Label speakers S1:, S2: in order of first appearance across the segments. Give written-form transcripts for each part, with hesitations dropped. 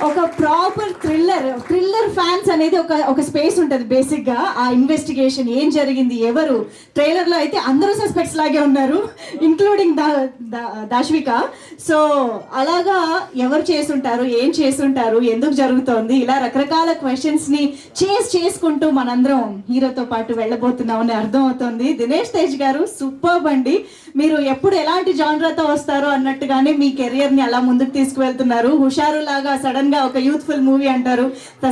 S1: ఒక proper thriller fans అనేది ఒక స్పేస్ ఉంటుంది బేసిక్గా. ఆ ఇన్వెస్టిగేషన్ ఏం జరిగింది, ఎవరు, ట్రైలర్లో అయితే అందరూ సస్పెక్ట్స్ లాగే ఉన్నారు, ఇంక్లూడింగ్ దాష్విక. సో అలాగా ఎవరు చేసుంటారు, ఏం చేసుంటారు, ఎందుకు జరుగుతోంది, ఇలా రకరకాల క్వశ్చన్స్ని చేసుకుంటూ మనందరం హీరోతో పాటు వెళ్ళబోతున్నామని అర్థం అవుతుంది. దినేష్ తేజ్ గారు సూపర్బ్ అండి. మీరు ఎప్పుడు ఎలాంటి జానరాతో వస్తారో అన్నట్టుగానే మీ కెరియర్ని అలా ముందుకు తీసుకువెళ్తున్నారు. హుషారు లాగా సడన్ గా ఒక యూత్ఫుల్ మూవీ అంటారు,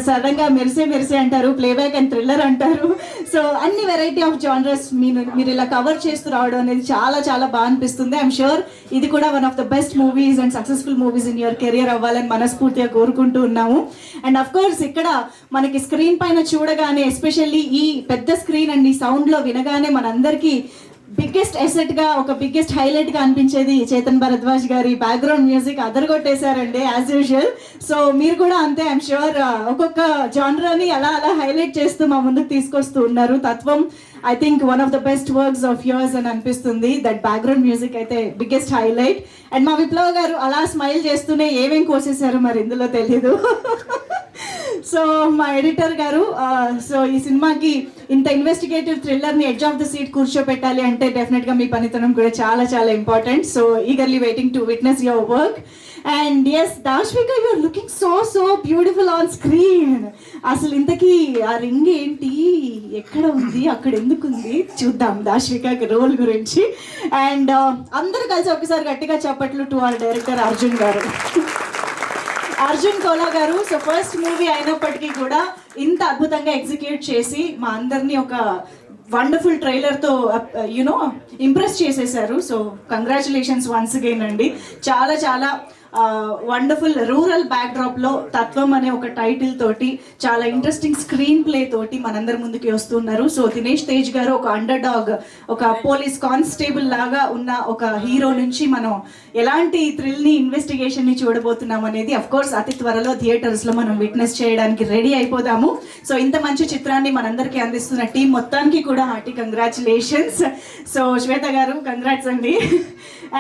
S1: సడన్ గా మెరిసే అంటారు, ప్లేబ్యాక్ అండ్ థ్రిల్లర్ అంటారు. సో అన్ని వెరైటీ ఆఫ్ జానరస్ మీరు ఇలా కవర్ చేస్తూ రావడం అనేది చాలా చాలా బాగా అనిపిస్తుంది. ఐఎమ్ షూర్ ఇది కూడా one of the best movies and successful movies in your career అవ్వాలని మనస్ఫూర్తిగా కోరుకుంటూ ఉన్నాము. అండ్ అఫ్ కోర్స్ ఇక్కడ మనకి స్క్రీన్ పైన చూడగానే, ఎస్పెషల్లీ ఈ పెద్ద స్క్రీన్ అండ్ ఈ సౌండ్ లో వినగానే మనందరికీ బిగ్గెస్ట్ ఎసెట్ గా, ఒక బిగ్గెస్ట్ హైలైట్ గా అనిపించేది చేతన్ భరద్వాజ్ గారి బ్యాక్గ్రౌండ్ మ్యూజిక్. అదరగొట్టేశారండి యాజ్ యూజువల్. సో మీరు కూడా అంతే, ఐఎమ్ షూర్ ఒక్కొక్క జానరాని అలా హైలైట్ చేస్తూ మా ముందుకు తీసుకొస్తూ ఉన్నారు. తత్వం I think one of the best works of yours అని అనిపిస్తుంది. దట్ బ్యాక్గ్రౌండ్ మ్యూజిక్ అయితే బిగ్గెస్ట్ హైలైట్. అండ్ మా విప్లవ్ గారు అలా స్మైల్ చేస్తూనే ఏమేం కోసేశారు మరి ఇందులో తెలీదు. సో మా ఎడిటర్ గారు, సో ఈ సినిమాకి ఇంత ఇన్వెస్టిగేటివ్ థ్రిల్లర్ని ఎడ్జ్ ఆఫ్ ద సీట్ కూర్చోపెట్టాలి అంటే డెఫినెట్గా మీ పనితనం కూడా చాలా చాలా important. So eagerly waiting to witness your work. And yes Dashvika, you are looking so beautiful on screen. అసలు ఇంతకీ ఆ రింగ్ ఏంటి, ఎక్కడ ఉంది, అక్కడ ఎందుకు ఉంది, చూద్దాం దాష్విక రోల్ గురించి. అండ్ అందరూ కలిసి ఒకసారి గట్టిగా చప్పట్లు టు అవర్ డైరెక్టర్ అర్జున్ గారు, అర్జున్ కోలా గారు. సో ఫస్ట్ మూవీ అయినప్పటికీ కూడా ఇంత అద్భుతంగా ఎగ్జిక్యూట్ చేసి మా అందరినీ ఒక వండర్ఫుల్ ట్రైలర్తో యునో ఇంప్రెస్ చేసేసారు. సో కంగ్రాచులేషన్స్ వన్స్ అగైన్ అండి. చాలా చాలా వండర్ఫుల్ రూరల్ బ్యాక్డ్రాప్లో తత్వం అనే ఒక టైటిల్ తోటి చాలా ఇంట్రెస్టింగ్ స్క్రీన్ ప్లే తోటి మనందరి ముందుకి వస్తున్నారు. సో దినేష్ తేజ్ గారు ఒక అండర్ డాగ్, ఒక పోలీస్ కానిస్టేబుల్ లాగా ఉన్న ఒక హీరో నుంచి మనం ఎలాంటి థ్రిల్ని, ఇన్వెస్టిగేషన్ని చూడబోతున్నాం అనేది అఫ్ కోర్స్ అతి త్వరలో థియేటర్స్లో మనం విట్నెస్ చేయడానికి రెడీ అయిపోదాము. సో ఇంత మంచి చిత్రాన్ని మనందరికీ అందిస్తున్న టీం మొత్తానికి కూడా హార్టీ కంగ్రాచులేషన్స్. సో శ్వేత గారు కంగ్రాట్స్ అండి.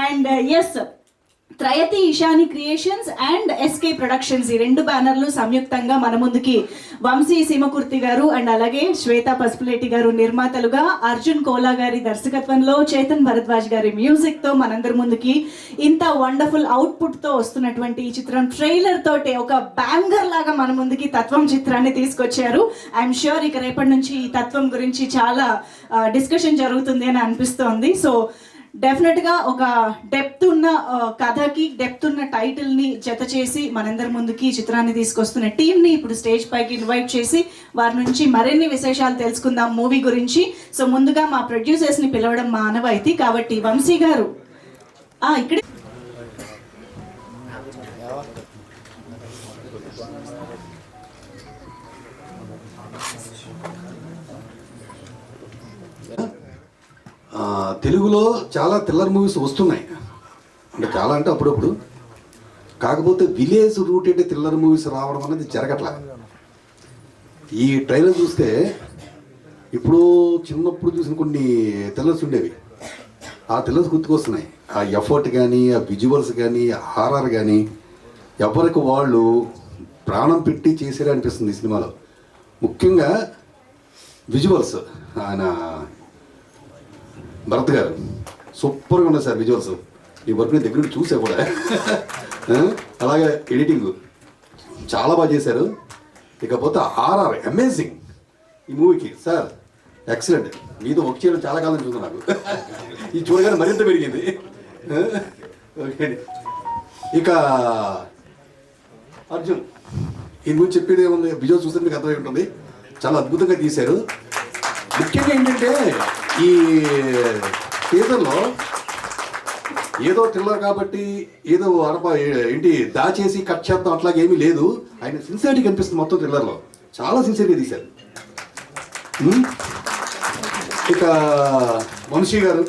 S1: And yes, Trayati Ishani creations and SK productions, ఈ రెండు బ్యానర్లు సంయుక్తంగా మన ముందుకి వంశీ సీమకుర్తి గారు అండ్ అలాగే శ్వేత పసుపులేటి గారు నిర్మాతలుగా, అర్జున్ కోలా గారి దర్శకత్వంలో, చేతన్ భరద్వాజ్ గారి మ్యూజిక్ తో మనందరి ముందుకి ఇంత వండర్ఫుల్ అవుట్పుట్ తో వస్తున్నటువంటి ఈ చిత్రం ట్రైలర్ తోటి ఒక బ్యాంగర్ లాగా మన ముందుకి తత్వం చిత్రాన్ని తీసుకొచ్చారు. ఐఎమ్ ష్యూర్ ఇక రేపటి నుంచి ఈ తత్వం గురించి చాలా డిస్కషన్ జరుగుతుంది అని అనిపిస్తోంది. సో డెఫినెట్గా ఒక డెప్త్ ఉన్న కథకి, డెప్త్ ఉన్న టైటిల్ని జత చేసి మనందరి ముందుకి చిత్రాన్ని తీసుకొస్తున్న టీంని ఇప్పుడు స్టేజ్ పైకి ఇన్వైట్ చేసి వారి నుంచి మరిన్ని విశేషాలు తెలుసుకుందాం మూవీ గురించి. సో ముందుగా మా ప్రొడ్యూసర్స్ని పిలవడం మా ఆనవాయితీ కాబట్టి వంశీ గారు ఇక్కడ
S2: తెలుగులో చాలా థ్రిల్లర్ మూవీస్ వస్తున్నాయి, అంటే చాలా అంటే అప్పుడప్పుడు. కాకపోతే విలేజ్ రూటెడ్ థ్రిల్లర్ మూవీస్ రావడం అనేది జరగట్లా. ఈ ట్రైలర్ చూస్తే ఇప్పుడు చిన్నప్పుడు చూసిన కొన్ని థ్రిల్లర్స్ ఉండేవి, ఆ థ్రిల్లర్స్ గుర్తుకొస్తున్నాయి. ఆ ఎఫర్ట్ కానీ, ఆ విజువల్స్ కానీ, ఆ హారర్ కానీ ఎవరికి వాళ్ళు ప్రాణం పెట్టి చేసేలా అనిపిస్తుంది ఈ సినిమాలో. ముఖ్యంగా విజువల్స్, ఆయన భరత్ గారు సూపర్గా ఉన్నాయి సార్ విజువల్స్. ఈ వర్క్ నేను దగ్గర చూసా కూడా. అలాగే ఎడిటింగ్ చాలా బాగా చేశారు. ఇకపోతే ఆర్ఆర్ అమేజింగ్ ఈ మూవీకి సార్, ఎక్సలెంట్. మీతో వర్క్ చేయడం చాలా కాలం చూసాను, నాకు ఇది చూడగానే మరింత పెరిగింది. ఓకే, ఇక అర్జున్ ఈ గురించి చెప్పేది ఏముంది, విజువల్ చూస్తే మీకు అర్థమై ఉంటుంది. చాలా అద్భుతంగా తీశారు. ముఖ్యంగా ఏంటంటే ఈ థియేటర్లో ఏదో థ్రిల్లర్ కాబట్టి ఏదో ఏంటి దాచేసి కట్ చేద్దాం అట్లాగే ఏమీ లేదు. ఆయన సిన్సియరిటీ కనిపిస్తుంది మొత్తం థ్రిల్లర్లో, చాలా సిన్సియర్గా తీశారు. ఇక వంశీ గారు,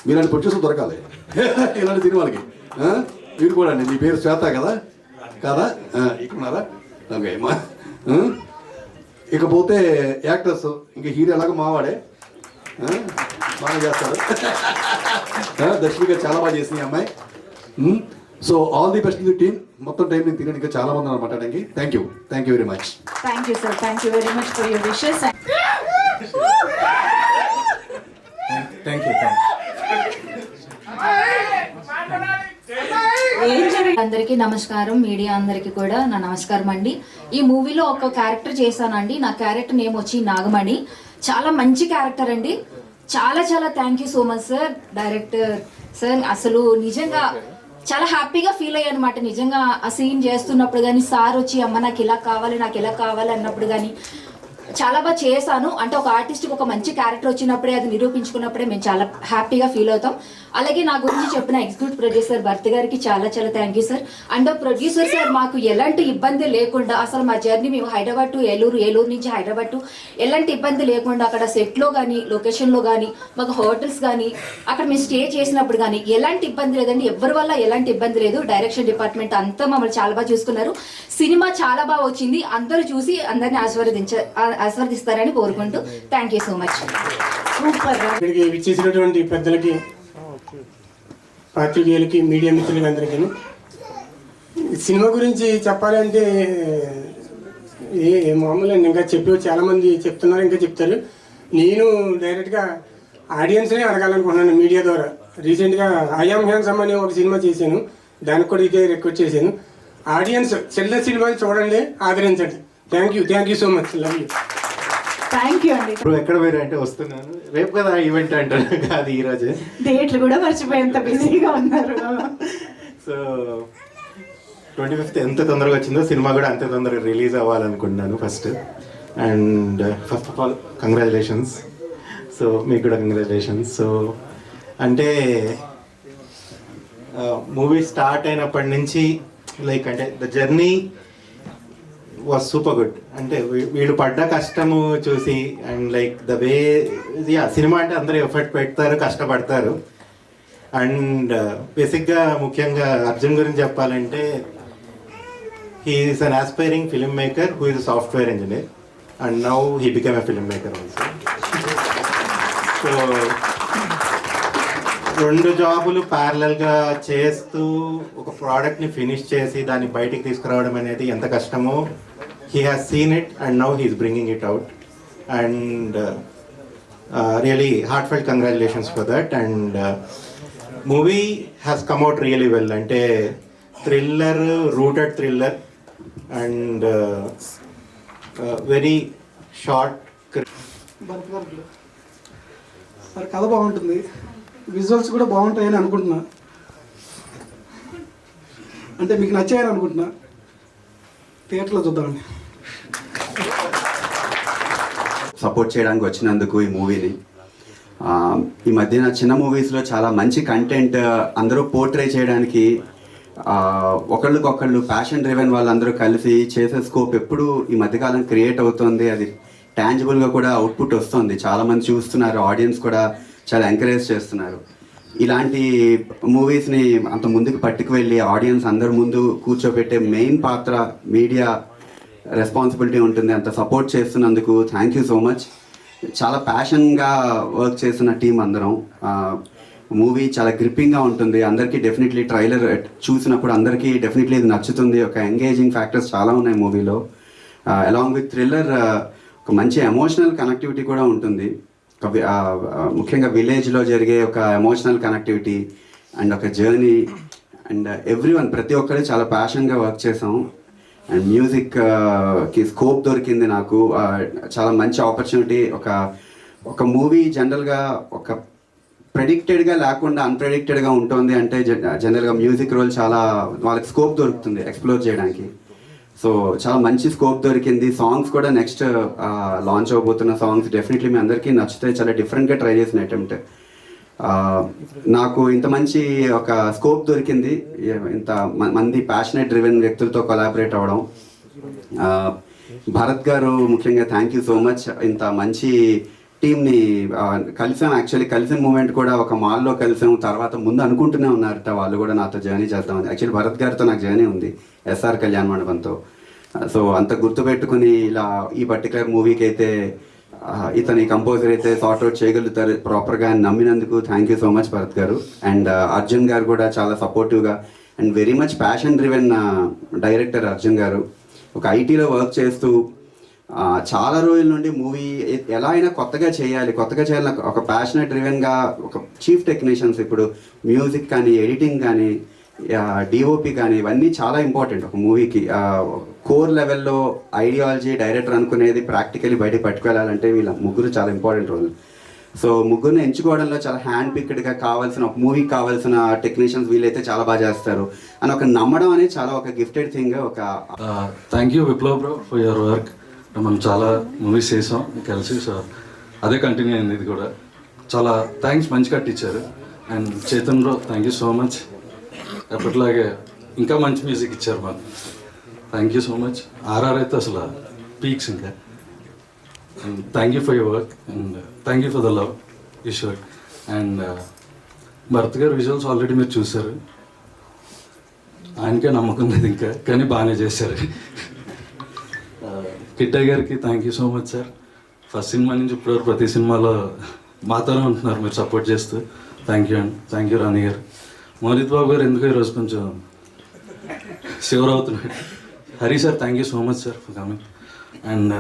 S2: మీలాంటి ప్రొడ్యూసర్ దొరకాలి ఇలాంటి సినిమాలకి. మీరు కూడా అండి, మీ పేరు శ్వేత కదా కాదా, ఇక్కడున్నారా? ఇకపోతే యాక్టర్స్, ఇంకా హీరో ఎలాగో మావాడే బాగా చేస్తారు. దర్శిక చాలా బాగా చేసింది అమ్మాయి. So all the best the team. మొత్తం టైం నేను తినడానికి చాలా మంది ఉన్నారు మాట్లాడడానికి. Thank you very much.
S1: Thank you sir, thank you very much for your wishes.
S3: Thank you.
S4: అందరికీ నమస్కారం, మీడియా అందరికీ కూడా నా నమస్కారం అండి. ఈ మూవీలో ఒక క్యారెక్టర్ చేశానండి. నా క్యారెక్టర్ నేమ్ వచ్చి నాగమణి. చాలా మంచి క్యారెక్టర్ అండి. చాలా చాలా thank you so much sir, director sir. అసలు నిజంగా చాలా హ్యాపీగా ఫీల్ అయ్యాను అనమాట. నిజంగా ఆ సీన్ చేస్తున్నప్పుడు కానీ సార్ వచ్చి అమ్మ నాకు ఇలా కావాలి అన్నప్పుడు కానీ చాలా బాగా చేశాను. అంటే ఒక ఆర్టిస్ట్కి ఒక మంచి క్యారెక్టర్ వచ్చినప్పుడే, అది నిరూపించుకున్నప్పుడే మేము చాలా హ్యాపీగా ఫీల్ అవుతాం. అలాగే నా గురించి చెప్పిన ఎగ్జిక్యూటివ్ ప్రొడ్యూసర్ భర్త గారికి చాలా చాలా thank you sir. And producer sir మాకు ఎలాంటి ఇబ్బంది లేకుండా, అసలు మా జర్నీ మేము హైదరాబాద్ టు ఏలూరు, ఏలూరు నుంచి హైదరాబాద్ టు ఎలాంటి ఇబ్బంది లేకుండా అక్కడ సెట్లో కానీ లొకేషన్లో కానీ మాకు హోటల్స్ కానీ అక్కడ మేము స్టే చేసినప్పుడు కానీ ఎలాంటి ఇబ్బంది లేదండి. ఎవరి వల్ల ఎలాంటి ఇబ్బంది లేదు. డైరెక్షన్ డిపార్ట్మెంట్ అంతా మమ్మల్ని చాలా బాగా చూసుకున్నారు. సినిమా చాలా బాగా వచ్చింది. అందరూ చూసి అందరినీ ఆశీర్వదిస్తారని కోరుకుంటూ thank you so much.
S1: Super.
S3: ఇక్కడికి విచ్చేసినటువంటి పెద్దలకి, పాత్రికేయులకి, మీడియా మిత్రులకి అందరికీ సినిమా గురించి చెప్పాలంటే మామూలు ఇంకా చాలామంది చెప్తున్నారు, ఇంకా చెప్తారు. నేను డైరెక్ట్గా ఆడియన్స్నే అడగాలనుకుంటున్నాను మీడియా ద్వారా. రీసెంట్గా ఐయామ్ హ్యాండ్సమ్ అనే ఒక సినిమా చేశాను, దానికి కూడా ఇదే రిక్వెస్ట్ చేశాను. ఆడియన్స్ చిల్డ్రన్ సినిమాని చూడండి, ఆదరించండి. Thank you so much. Love you.
S1: Thank you అండి.
S5: ఇప్పుడు ఎక్కడ పోయారు అంటే వస్తున్నాను, రేపు కదా ఈవెంట్ అంటారు కాదు, ఈరోజు
S1: డేట్లు కూడా మర్చిపోయేంత బిజీగా ఉన్నారు.
S5: సో 25th ఎంత తొందరగా వచ్చిందో సినిమా కూడా అంతే తొందరగా రిలీజ్ అవ్వాలనుకుంటున్నాను first. And first of all congratulations. So మీకు కూడా కంగ్రాచులేషన్స్. సో అంటే మూవీ స్టార్ట్ అయినప్పటి నుంచి లైక్ అంటే the journey was super good. అంటే వీళ్ళు పడ్డ కష్టము చూసి అండ్ లైక్ ద వే సినిమా అంటే అందరూ ఎఫర్ట్ పెడతారు, కష్టపడతారు. అండ్ బేసిక్గా ముఖ్యంగా అర్జున్ గురించి చెప్పాలంటే he is an aspiring film maker who is software engineer and now he become a film maker also. So 2 జాబులు ప్యారలల్గా చేస్తూ ఒక ప్రోడక్ట్ని ఫినిష్ చేసి దాన్ని బయటికి తీసుకురావడం అనేది ఎంత కష్టమో he has seen it and now he is bringing it out, and really heartfelt congratulations for that. And movie has come out really well. Ante thriller, rooted thriller, and very short.
S6: మరి కథ బాగుంటుంది, visuals కూడా బాగుంటాయని అనుకుంటున్నా. అంటే మీకు నచ్చాయని అనుకుంటున్నా. థియేటర్లో చూద్దామండి.
S7: సపోర్ట్ చేయడానికి వచ్చినందుకు ఈ మూవీని. ఈ మధ్యన చిన్న మూవీస్లో చాలా మంచి కంటెంట్ అందరూ పోర్ట్రే చేయడానికి ఒకళ్ళకొకళ్ళు ప్యాషన్ డ్రివెన్ వాళ్ళందరూ కలిసి చేసే స్కోప్ ఎప్పుడు ఈ మధ్యకాలం క్రియేట్ అవుతుంది. అది టాంజిబుల్గా కూడా అవుట్పుట్ వస్తుంది, చాలామంది చూస్తున్నారు, ఆడియన్స్ కూడా చాలా ఎంకరేజ్ చేస్తున్నారు. ఇలాంటి మూవీస్ని అంత ముందుకు పట్టుకు వెళ్ళి ఆడియన్స్ అందరి ముందు కూర్చోబెట్టే మెయిన్ పాత్ర మీడియా రెస్పాన్సిబిలిటీ ఉంటుంది. అంత సపోర్ట్ చేస్తున్నందుకు థ్యాంక్ యూ సో మచ్. చాలా ప్యాషన్గా వర్క్ చేసిన టీం అందరం. మూవీ చాలా గ్రిప్పింగ్గా ఉంటుంది. అందరికీ డెఫినెట్లీ ట్రైలర్ చూసినప్పుడు అందరికీ డెఫినెట్లీ ఇది నచ్చుతుంది. ఒక ఎంగేజింగ్ ఫ్యాక్టర్స్ చాలా ఉన్నాయి మూవీలో. అలాంగ్ విత్ థ్రిల్లర్ ఒక మంచి ఎమోషనల్ కనెక్టివిటీ కూడా ఉంటుంది. ముఖ్యంగా విలేజ్లో జరిగే ఒక ఎమోషనల్ కనెక్టివిటీ అండ్ ఒక జర్నీ అండ్ ఎవ్రీవన్ ప్రతి ఒక్కరు చాలా ప్యాషన్గా వర్క్ చేసాం. అండ్ మ్యూజిక్కి స్కోప్ దొరికింది నాకు. చాలా మంచి ఆపర్చునిటీ. ఒక మూవీ జనరల్గా ఒక ప్రెడిక్టెడ్గా లేకుండా అన్ప్రెడిక్టెడ్గా ఉంటుంది అంటే జనరల్గా మ్యూజిక్ రోల్ చాలా వాళ్ళకి స్కోప్ దొరుకుతుంది ఎక్స్ప్లోర్ చేయడానికి. సో చాలా మంచి స్కోప్ దొరికింది. సాంగ్స్ కూడా నెక్స్ట్ లాంచ్ అవబోతున్న సాంగ్స్ డెఫినెట్లీ మీ అందరికీ నచ్చుతాయి. చాలా డిఫరెంట్గా ట్రై చేసిన అటెంప్ట్. నాకు ఇంత మంచి ఒక స్కోప్ దొరికింది, ఇంత మంది ప్యాషనేట్ డ్రివెన్ వ్యక్తులతో కొలాబరేట్ అవ్వడం. భరత్ గారు ముఖ్యంగా థ్యాంక్ యూ సో మచ్. ఇంత మంచి టీమ్ని కలిసాం. యాక్చువల్లీ కలిసిన మూమెంట్ కూడా ఒక మాల్లో కలిసాం. తర్వాత ముందు అనుకుంటూనే ఉన్నారట వాళ్ళు కూడా నాతో జర్నీ చేద్దామని. యాక్చువల్లీ భరత్ గారితో నాకు జర్నీ ఉంది ఎస్ఆర్ కళ్యాణ్ మండపంతో. సో అంత గుర్తుపెట్టుకుని ఇలా ఈ పర్టికులర్ మూవీకి అయితే ఇతని కంపోజర్ అయితే సార్ట్ అవుట్ చేయగలుగుతారు ప్రాపర్గా అని నమ్మినందుకు thank you so much Bharat గారు. అండ్ అర్జున్ గారు కూడా చాలా సపోర్టివ్గా and very much passion driven director Arjun గారు. ఒక ఐటీలో వర్క్ చేస్తూ చాలా రోజుల నుండి మూవీ ఎలా అయినా కొత్తగా చేయాలి ఒక ప్యాషనెట్ డ్రివెన్గా ఒక చీఫ్ టెక్నీషియన్స్, ఇప్పుడు మ్యూజిక్ కానీ ఎడిటింగ్ కానీ డిఓపి కానీ ఇవన్నీ చాలా ఇంపార్టెంట్ ఒక మూవీకి. కోర్ లెవెల్లో ఐడియాలజీ డైరెక్టర్ అనుకునేది ప్రాక్టికలీ బయటకు పట్టుకెళ్ళాలంటే వీళ్ళ ముగ్గురు చాలా ఇంపార్టెంట్ రోల్. సో ముగ్గురిని ఎంచుకోవడంలో చాలా హ్యాండ్ పిక్డ్గా కావాల్సిన ఒక మూవీకి కావాల్సిన టెక్నీషియన్స్ వీళ్ళైతే చాలా బాగా చేస్తారు అని ఒక నమ్మడం అనేది చాలా ఒక గిఫ్టెడ్ థింగ్. ఒక
S8: thank you Viplav bro for your work. మనం చాలా మూవీస్ చేసాం కలిసి, సో అదే కంటిన్యూ అయింది ఇది కూడా. చాలా థ్యాంక్స్, మంచి కట్టించారు. And Chetan bro thank you so much, ఎప్పటిలాగే ఇంకా మంచి మ్యూజిక్ ఇచ్చారు మాకు. Thank you so much. RR అయితే అసలు పీక్స్ ఇంకా. And thank you for your work and thank you for the love you showed. And Bharat garu visuals already మీరు చూశారు, ఆయనకే నమ్మకం లేదు ఇంకా, కానీ బాగానే చేశారు. కిట్టయ్య గారికి thank you so much sir. First cinema నుంచి ఇప్పటివరకు ప్రతి సినిమాలో మాతోనే ఉంటున్నారు మీరు సపోర్ట్ చేస్తూ. థ్యాంక్ యూ అండి. Thank you Rani garu. మోహిత్ బాబు గారు ఎందుకో ఈరోజు కొంచెం షివర్ అవుతున్నాడు. Hari sir thank you so much sir for coming. And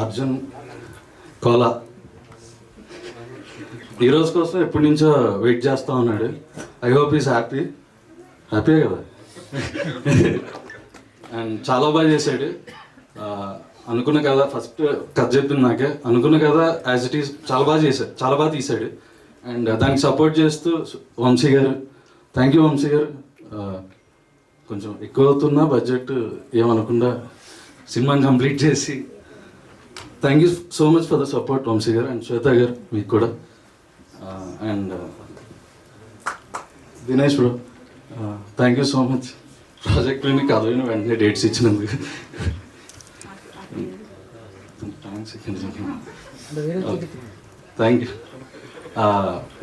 S8: Arjun Kola ఈరోజు కోసం ఎప్పటి నుంచో వెయిట్ చేస్తూ ఉన్నాడు. ఐ హోప్ ఈస్ హ్యాపీయే కదా. అండ్ చాలా బాగా చేశాడు. అనుకున్న కదా, ఫస్ట్ కథ చెప్పింది నాకే, అనుకున్న కదా యాజ్ ఇట్ ఈస్ చాలా బాగా చేశాడు, చాలా బాగా తీశాడు. అండ్ దానికి సపోర్ట్ చేస్తూ వంశీ గారు, థ్యాంక్ యూ వంశీ గారు. కొంచెం ఎక్కువ అవుతున్నా బడ్జెట్ ఏమనకుండా సినిమాని కంప్లీట్ చేసి thank you so much for the support Vamshi గారు. అండ్ శ్వేత గారు మీకు కూడా. And Dinesh bro thank you so much. Project విని కథ విని వెంటనే డేట్స్ ఇచ్చినందుకు thank you.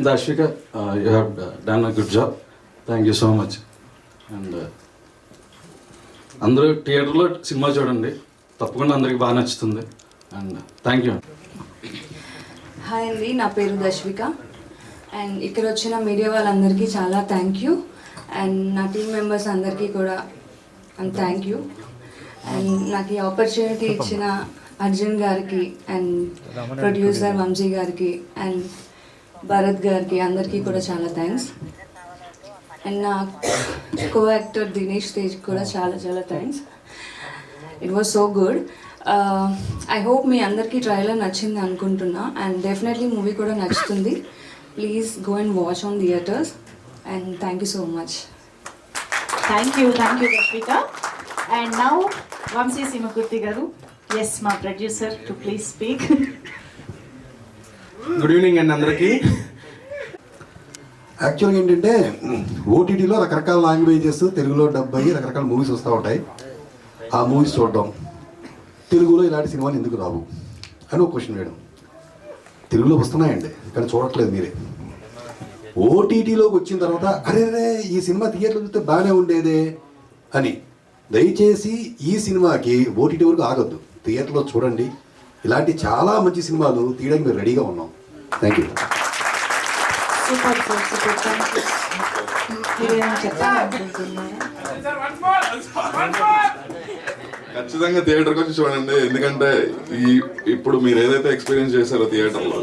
S8: Darshika you have done a good job, thank you so much. And అందరూ థియేటర్లో సినిమా చూడండి, తప్పకుండా అందరికి బాగా నచ్చుతుంది. And thank you.
S9: హాయ్ అండి, నా పేరు దర్శిక. అండ్ ఇక్కడ వచ్చిన మీడియా వాళ్ళందరికీ చాలా థ్యాంక్ యూ. అండ్ నా టీం మెంబర్స్ అందరికీ కూడా థ్యాంక్ యూ. అండ్ నాకు ఈ ఆపర్చునిటీ ఇచ్చిన అర్జున్ గారికి అండ్ ప్రొడ్యూసర్ వంశీ గారికి అండ్ భరత్ గారికి అందరికీ కూడా చాలా థ్యాంక్స్. అండ్ నా కో యాక్టర్ దినేష్ తేజ్ కూడా చాలా చాలా thanks. It was so good. I hope మీ అందరికీ ట్రైలర్ నచ్చింది అనుకుంటున్నా. అండ్ డెఫినెట్లీ మూవీ కూడా నచ్చుతుంది. Please go and watch on theatres. And thank you so much.
S1: Thank you Darshika. And now Vamshi Simhakurthi గారు, ఎస్ మా producer, to please speak.
S10: Good evening అండి అందరికీ.
S2: యాక్చువల్గా ఏంటంటే ఓటీటీలో రకరకాల లాంగ్వేజెస్, తెలుగులో డబ్ అయ్యి రకరకాల మూవీస్ వస్తూ ఉంటాయి. ఆ మూవీస్ చూడడం, తెలుగులో ఇలాంటి సినిమాలు ఎందుకు రావు అని ఒక క్వశ్చన్ వేయడం. తెలుగులో వస్తున్నాయండి కానీ చూడట్లేదు మీరే. ఓటీటీలోకి వచ్చిన తర్వాత అరే ఈ సినిమా థియేటర్లో చూస్తే బాగానే ఉండేదే అని, దయచేసి ఈ సినిమాకి ఓటీటీ వరకు ఆగొద్దు, థియేటర్లో చూడండి. ఇలాంటి చాలా మంచి సినిమాలు తీయడానికి మేము రెడీగా ఉన్నాం. Thank you.
S1: Super sir, super. Thank you. మీరేమైనా చెప్పాలనుకుంటున్నారా?
S10: ఖచ్చితంగా థియేటర్కి వచ్చి చూడండి. ఎందుకంటే ఇప్పుడు మీరు ఏదైతే ఎక్స్పీరియన్స్ చేశారో థియేటర్లో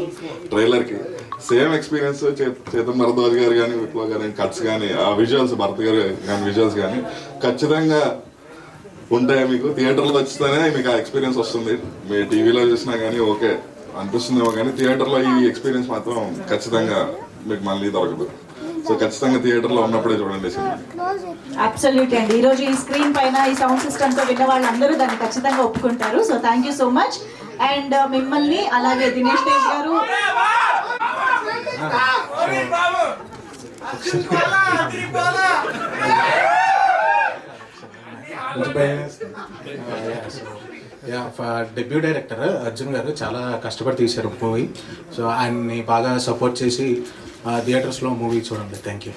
S10: ట్రైలర్కి, సేమ్ ఎక్స్పీరియన్స్ చేతన్ భరద్వాజ్ గారు కానీ, విప్లవ్ గారు కానీ, కట్స్ కానీ, ఆ విజువల్స్ భరత్ గారు కానీ విజువల్స్ కానీ ఖచ్చితంగా ఉంటాయి. మీకు థియేటర్లో వచ్చితేనే మీకు ఆ ఎక్స్పీరియన్స్ వస్తుంది. మీ టీవీలో చూసినా కానీ ఓకే అనిపిస్తుందేమో, కానీ థియేటర్లో ఈ ఎక్స్పీరియన్స్ మాత్రం ఖచ్చితంగా మీకు మళ్ళీ దొరకదు. సో ఖచ్చితంగా థియేటర్లో ఉన్నప్పుడే చూడండి సినిమా.
S1: అబ్సల్యూట్లీ అండి. ఈరోజు ఈ స్క్రీన్ పైన ఈ సౌండ్ సిస్టమ్తో విన్న వాళ్ళందరూ దాన్ని ఖచ్చితంగా ఒప్పుకుంటారు. So thank you so much. And మిమ్మల్ని అలాగే దినేష్ తేజ్ గారు,
S11: డెబ్యూ డైరెక్టర్ అర్జున్ గారు చాలా కష్టపడి తీశారు మూవీ. సో ఆయన్ని బాగా సపోర్ట్ చేసి థియేటర్స్లో మూవీ చూడండి. Thank you.